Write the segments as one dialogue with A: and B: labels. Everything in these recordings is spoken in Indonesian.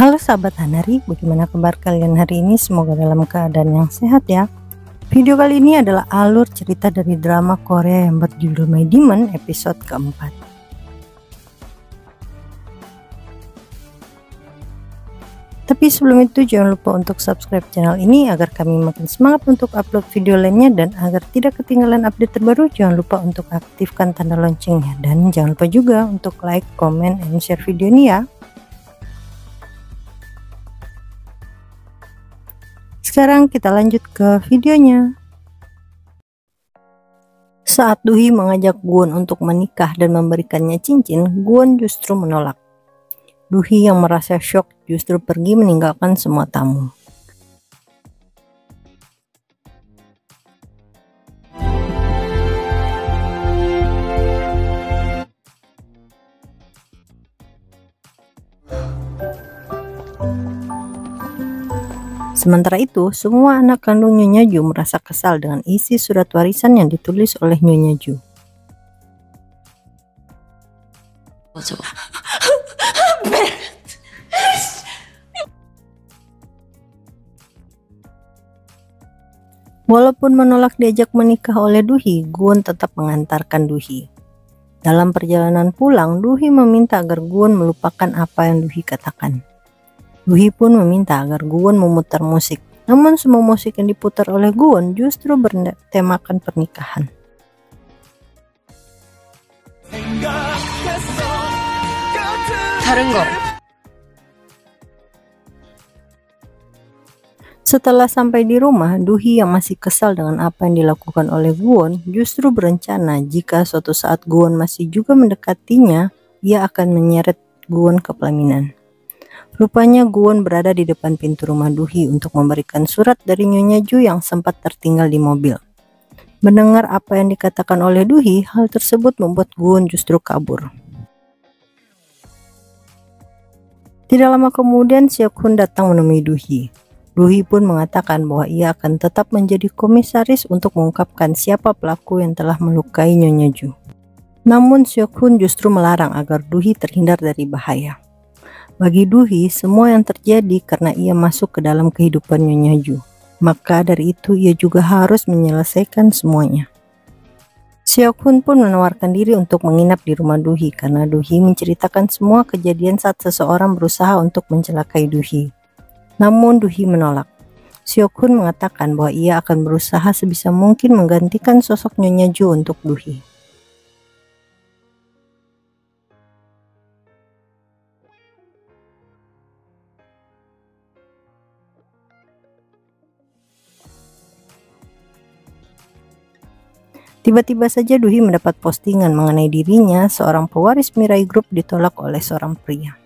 A: Halo sahabat Hanari, bagaimana kabar kalian hari ini? Semoga dalam keadaan yang sehat ya. Video kali ini adalah alur cerita dari drama Korea yang berjudul My Demon episode keempat. Tapi sebelum itu jangan lupa untuk subscribe channel ini agar kami makin semangat untuk upload video lainnya, dan agar tidak ketinggalan update terbaru jangan lupa untuk aktifkan tanda loncengnya, dan jangan lupa juga untuk like, comment, and share video ini ya. Sekarang kita lanjut ke videonya. Saat Duhi mengajak Gwon untuk menikah dan memberikannya cincin, Gwon justru menolak. Duhi yang merasa shock justru pergi meninggalkan semua tamu. Sementara itu, semua anak kandung Nyonya Ju merasa kesal dengan isi surat warisan yang ditulis oleh Nyonya Ju. Walaupun menolak diajak menikah oleh Duhi, Gwon tetap mengantarkan Duhi. Dalam perjalanan pulang, Duhi meminta agar Gwon melupakan apa yang Duhi katakan. Duhi pun meminta agar Gwon memutar musik, namun semua musik yang diputar oleh Gwon justru bertemakan pernikahan. Setelah sampai di rumah, Duhi yang masih kesal dengan apa yang dilakukan oleh Gwon justru berencana jika suatu saat Gwon masih juga mendekatinya, ia akan menyeret Gwon ke pelaminan. Rupanya Gwon berada di depan pintu rumah Duhi untuk memberikan surat dari Nyonya Ju yang sempat tertinggal di mobil. Mendengar apa yang dikatakan oleh Duhi, hal tersebut membuat Gwon justru kabur. Tidak lama kemudian Seok-hun datang menemui Duhi. Duhi pun mengatakan bahwa ia akan tetap menjadi komisaris untuk mengungkapkan siapa pelaku yang telah melukai Nyonya Ju. Namun Seok-hun justru melarang agar Duhi terhindar dari bahaya. Bagi Duhi, semua yang terjadi karena ia masuk ke dalam kehidupan Nyonya Ju. Maka dari itu ia juga harus menyelesaikan semuanya. Seok-hun pun menawarkan diri untuk menginap di rumah Duhi karena Duhi menceritakan semua kejadian saat seseorang berusaha untuk mencelakai Duhi. Namun Duhi menolak. Seok-hun mengatakan bahwa ia akan berusaha sebisa mungkin menggantikan sosok Nyonya Ju untuk Duhi. Tiba-tiba saja Duhi mendapat postingan mengenai dirinya seorang pewaris Mirai Group ditolak oleh seorang pria.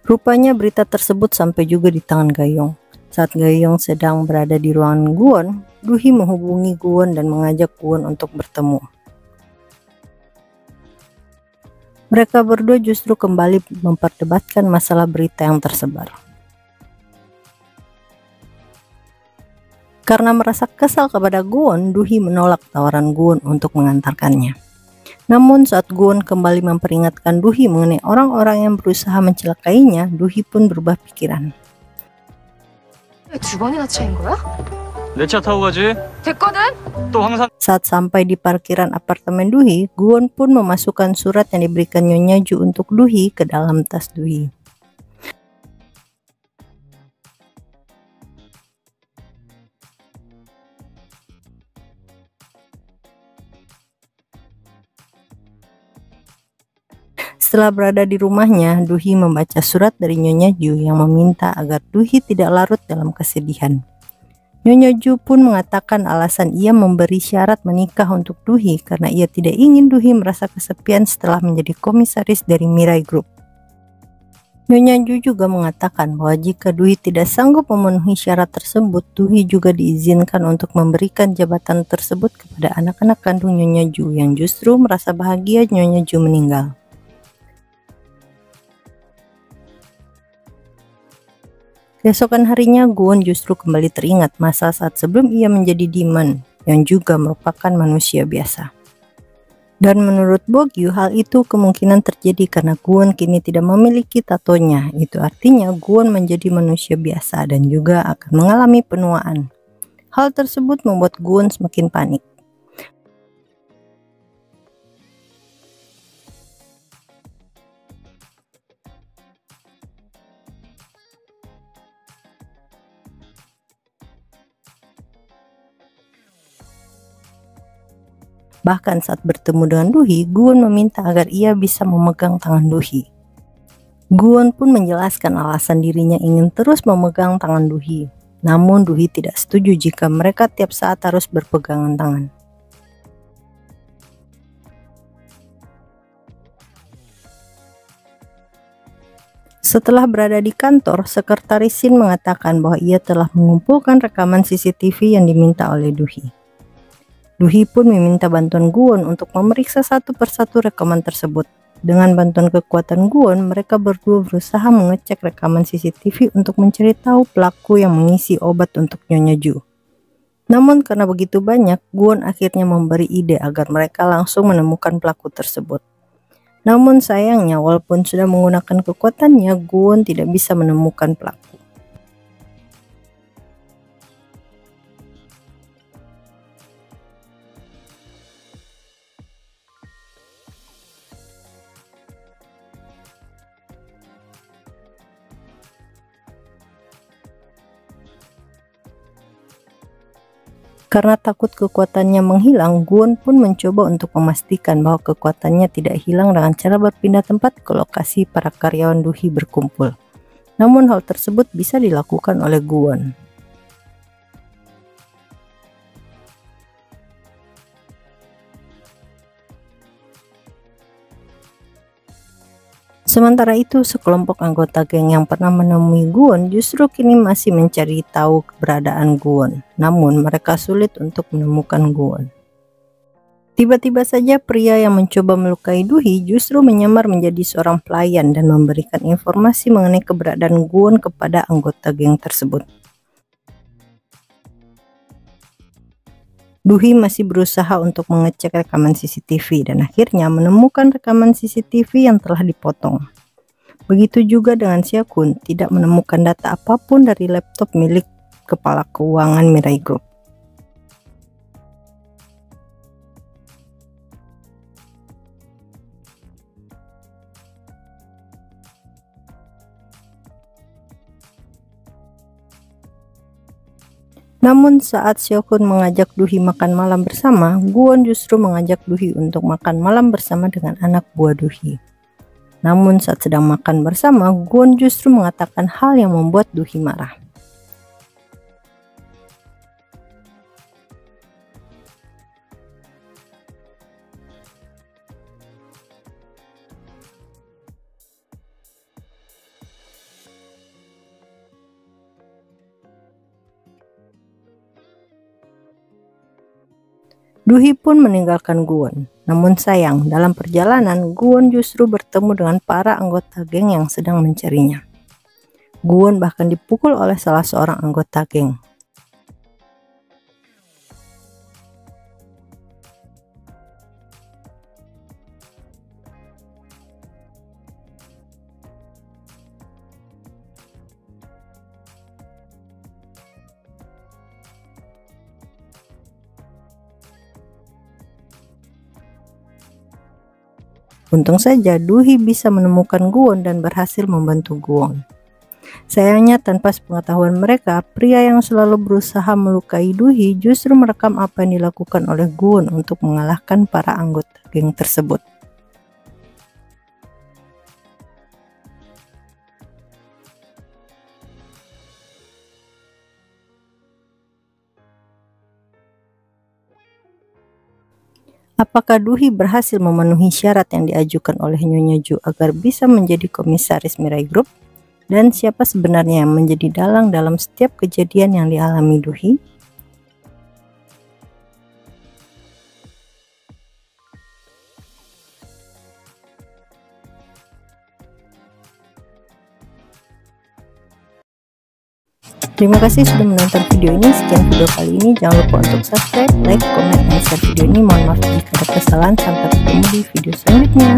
A: Rupanya berita tersebut sampai juga di tangan Gayong. Saat Gayong sedang berada di ruangan Gwon, Duhi menghubungi Gwon dan mengajak Gwon untuk bertemu. Mereka berdua justru kembali memperdebatkan masalah berita yang tersebar. Karena merasa kesal kepada Gwon, Duhi menolak tawaran Gwon untuk mengantarkannya. Namun saat Gwon kembali memperingatkan Duhi mengenai orang-orang yang berusaha mencelakainya, Duhi pun berubah pikiran. Saat sampai di parkiran apartemen Duhi, Gwon pun memasukkan surat yang diberikan Nyonya Ju untuk Duhi ke dalam tas Duhi. Setelah berada di rumahnya, Duhi membaca surat dari Nyonya Ju yang meminta agar Duhi tidak larut dalam kesedihan. Nyonya Ju pun mengatakan alasan ia memberi syarat menikah untuk Duhi karena ia tidak ingin Duhi merasa kesepian setelah menjadi komisaris dari Mirai Group. Nyonya Ju juga mengatakan bahwa jika Duhi tidak sanggup memenuhi syarat tersebut, Duhi juga diizinkan untuk memberikan jabatan tersebut kepada anak-anak kandung Nyonya Ju yang justru merasa bahagia Nyonya Ju meninggal. Keesokan harinya, Gwon justru kembali teringat masa saat sebelum ia menjadi demon. yang juga merupakan manusia biasa. Dan menurut Bogyu, hal itu kemungkinan terjadi karena Guwon kini tidak memiliki tatonya. Itu artinya Guwon menjadi manusia biasa dan juga akan mengalami penuaan. Hal tersebut membuat Guwon semakin panik. Bahkan saat bertemu dengan Duhi, Guwon meminta agar ia bisa memegang tangan Duhi. Guwon pun menjelaskan alasan dirinya ingin terus memegang tangan Duhi. Namun Duhi tidak setuju jika mereka tiap saat harus berpegangan tangan. Setelah berada di kantor, Sekretaris Shin mengatakan bahwa ia telah mengumpulkan rekaman CCTV yang diminta oleh Duhi. Duhi pun meminta bantuan Guwon untuk memeriksa satu persatu rekaman tersebut. Dengan bantuan kekuatan Guwon, mereka berdua berusaha mengecek rekaman CCTV untuk mencari tahu pelaku yang mengisi obat untuk Nyonya Ju. Namun karena begitu banyak, Guwon akhirnya memberi ide agar mereka langsung menemukan pelaku tersebut. Namun sayangnya, walaupun sudah menggunakan kekuatannya, Guwon tidak bisa menemukan pelaku. Karena takut kekuatannya menghilang, Guwon pun mencoba untuk memastikan bahwa kekuatannya tidak hilang dengan cara berpindah tempat ke lokasi para karyawan Duhi berkumpul. Namun hal tersebut bisa dilakukan oleh Guwon. Sementara itu, sekelompok anggota geng yang pernah menemui Guwon justru kini masih mencari tahu keberadaan Guwon. Namun mereka sulit untuk menemukan Guwon. Tiba-tiba saja pria yang mencoba melukai Duhi justru menyamar menjadi seorang pelayan dan memberikan informasi mengenai keberadaan Guwon kepada anggota geng tersebut. Duhi masih berusaha untuk mengecek rekaman CCTV dan akhirnya menemukan rekaman CCTV yang telah dipotong. Begitu juga dengan Xiaokun, tidak menemukan data apapun dari laptop milik kepala keuangan Mirai Group. Namun saat Xiaokun mengajak Duhi makan malam bersama, Guwon justru mengajak Duhi untuk makan malam bersama dengan anak buah Duhi. Namun saat sedang makan bersama, Guwon justru mengatakan hal yang membuat Duhi marah. Duhi pun meninggalkan Guwon. Namun sayang, dalam perjalanan, Guwon justru bertemu dengan para anggota geng yang sedang mencarinya. Guwon bahkan dipukul oleh salah seorang anggota geng. Untung saja Duhi bisa menemukan Guwon dan berhasil membantu Guwon. Sayangnya tanpa sepengetahuan mereka, pria yang selalu berusaha melukai Duhi justru merekam apa yang dilakukan oleh Guwon untuk mengalahkan para anggota geng tersebut. Apakah Duhi berhasil memenuhi syarat yang diajukan oleh Nyonya Ju agar bisa menjadi komisaris Mirai Group? Dan siapa sebenarnya yang menjadi dalang dalam setiap kejadian yang dialami Duhi? Terima kasih sudah menonton video ini. Sekian video kali ini. Jangan lupa untuk subscribe, like, komen, dan share video ini. Mohon maaf jika ada kesalahan. Sampai ketemu di video selanjutnya.